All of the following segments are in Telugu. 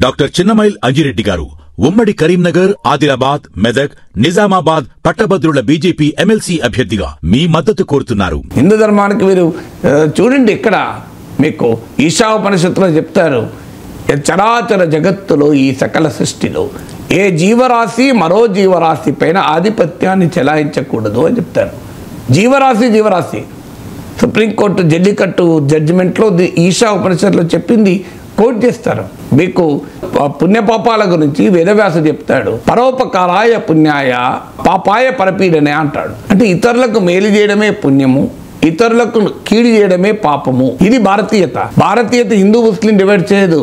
డాక్టర్ చిన్నమైల్ అంజిరెడ్డి గారు ఉమ్మడి కరీంనగర్, ఆదిలాబాద్, మెదక్, నిజామాబాద్ పట్టభద్రుల బీజేపీ ఎమ్మెల్సీ అభ్యర్థిగా మీ మద్దతు కోరుతున్నారు. హిందూ ధర్మానికి మీరు చూడండి, ఇక్కడ మీకు ఈశావోపనిషత్తులో చెప్తారు, చరాచర జగత్తులో ఈ సకల సృష్టిలో ఏ జీవరాశి మరో జీవరాశి పైన ఆధిపత్యాన్ని చెలాయించకూడదు అని చెప్తారు. జీవరాశి సుప్రీంకోర్టు జల్లికట్టు జడ్జిమెంట్లో ఈశా ఉపనిషత్తులో చెప్పింది కోట్ చేస్తారు. మీకు పుణ్యపాపాల గురించి వేదవ్యాస చెప్తాడు, పరోపకారాయ పుణ్యాయ పాపాయ పరపీడనే అంటాడు. అంటే ఇతరులకు మేలు చేయడమే పుణ్యము, ఇతరులకు కీడు చేయడమే పాపము. ఇది భారతీయత హిందూ ముస్లిం డివైడ్ చేయదు.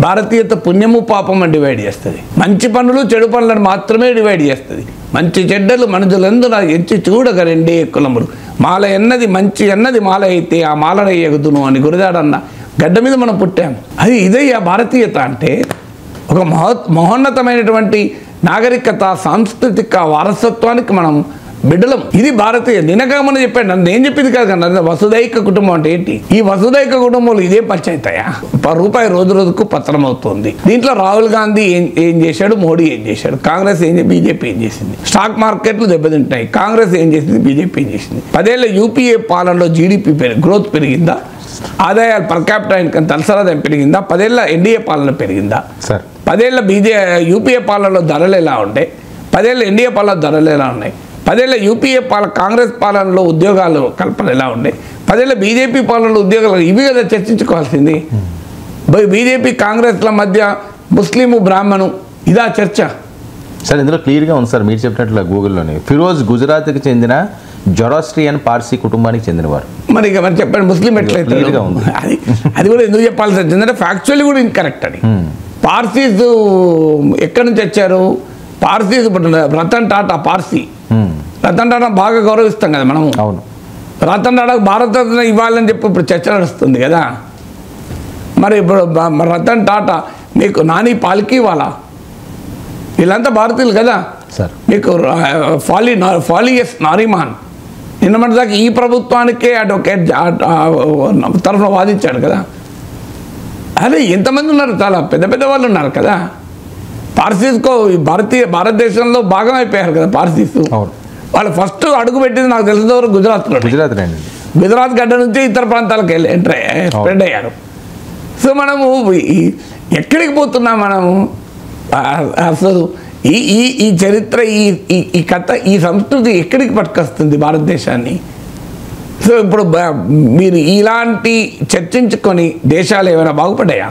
భారతీయత పుణ్యము పాపం అని డివైడ్ చేస్తుంది. మంచి పనులు చెడు పనులను మాత్రమే డివైడ్ చేస్తుంది. మంచి చెడ్డలు మనుషులందున ఎంచి చూడగ రెండే కులములు, మాల ఎన్నది మంచి అన్నది మాల అయితే ఆ మాలన ఎగుదును అని గురజాడన్న గడ్డ మీద మనం పుట్టాం. అది ఇదయ్యా భారతీయత అంటే. ఒక మహోన్నతమైనటువంటి నాగరికత, సాంస్కృతిక వారసత్వానికి మనం బిడ్డలం. ఇది భారతీయ. నినకమని చెప్పాడు, నేను చెప్పింది కాదు కదా. వసుదైక కుటుంబం అంటే ఏంటి? ఈ వసుదైక కుటుంబంలో ఇదే పంచాయతీయా? రూపాయి రోజు రోజుకు పత్రం అవుతుంది. దీంట్లో రాహుల్ గాంధీ ఏం చేశాడు, మోడీ ఏం చేశాడు, కాంగ్రెస్ బీజేపీ ఏం చేసింది? స్టాక్ మార్కెట్లు దెబ్బతింటాయి. కాంగ్రెస్ ఏం చేసింది, బీజేపీ ఏం చేసింది? 10 ఏళ్ల యూపీఏ పాలనలో జీడిపి గ్రోత్ పెరిగిందా? ఆదాయాలు పర్ క్యాపిటల్ ఇన్కమ్ తలసరాదాయం పెరిగిందా? 10 ఏళ్ల ఎన్డీఏ పాలన పెరిగిందా? 10 ఏళ్ల యూపీఏ పాలనలో ధరలు ఎలా ఉంటాయి? 10 ఏళ్ల ఎన్డీఏ పాలన ధరలు ఎలా ఉన్నాయి? 10 ఏళ్ల యూపీఏ కాంగ్రెస్ పాలనలో ఉద్యోగాలు కల్పన ఎలా ఉన్నాయి? 10 ఏళ్ల బీజేపీ పాలనలో ఉద్యోగాలు, ఇవి కదా చర్చించుకోవాల్సింది. బీజేపీ కాంగ్రెస్ల మధ్య ముస్లిము బ్రాహ్మణు, ఇదా చర్చ? సార్ ఇందులో క్లియర్గా ఉంది సార్, మీరు చెప్పినట్లు గూగుల్లోనే. ఫిరోజ్ గుజరాత్కి చెందిన జొరాస్ట్రియన్ పార్సీ కుటుంబానికి చెందినవారు. మరి చెప్పండి, ముస్లిం ఎట్లయితే అది కూడా ఎందుకు చెప్పాల్సి వచ్చిందంటే ఫ్యాక్చువల్లీ కూడా ఇన్కరెక్ట్ అని. పార్సీస్ ఎక్కడి నుంచి వచ్చారు? పార్సీస్ రతన్ టాటా పార్సీ. రతన్ టాటా బాగా గౌరవిస్తాం కదా మనము. అవును, రతన్ టాటాకు భారతరత్న ఇవ్వాలని చెప్పి ఇప్పుడు చర్చ నడుస్తుంది కదా. మరి ఇప్పుడు రతన్ టాటా, మీకు నాని పాల్కీవాలా, వీళ్ళంతా భారతీయులు కదా. మీకు ఫాలియస్ నారిమాన్ నిన్నమటిదాకా ఈ ప్రభుత్వానికే అడ్వకేట్ తరఫున వాదించాడు కదా. అదే ఎంతమంది ఉన్నారు, చాలా పెద్ద పెద్ద వాళ్ళు ఉన్నారు కదా. పార్సీస్కో భారతదేశంలో భాగం అయిపోయారు కదా పార్సీస్. వాళ్ళు ఫస్ట్ అడుగు పెట్టింది నాకు తెలిసిన వరకు గుజరాత్ గడ్డ నుంచి ఇతర ప్రాంతాలకు స్ప్రెడ్ అయ్యారు. సో మనము ఎక్కడికి పోతున్నాం మనము? అసలు ఈ చరిత్ర, ఈ కథ, ఈ సంస్కృతి ఎక్కడికి పట్టుకొస్తుంది భారతదేశాన్ని? సో ఇప్పుడు మీరు ఇలాంటి చర్చించుకొని దేశాలు ఏమైనా బాగుపడ్డాయా?